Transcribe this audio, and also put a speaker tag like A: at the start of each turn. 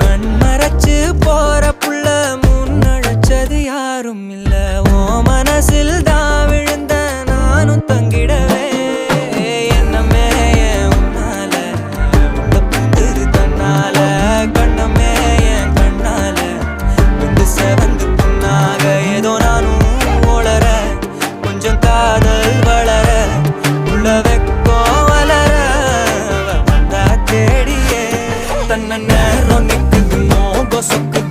A: கண்மறைச்சு போற புள்ள முன்னழைச்சது யாரும் இல்ல. ஓ மனசில் தான் விழுந்த நானும் தங்கிடவே என்னமே உன்னால உள்ள புந்துரு தன்னால கண்ணமே என் கண்ணால வந்து செவந்து புண்ணாக ஏதோ நானும் ஓளற கொஞ்சம் காதல் வளர உள்ள வெக்கோ வளர வந்தா தேடியே தன்ன நேரம் நிக்குது மோகம் சொக்குது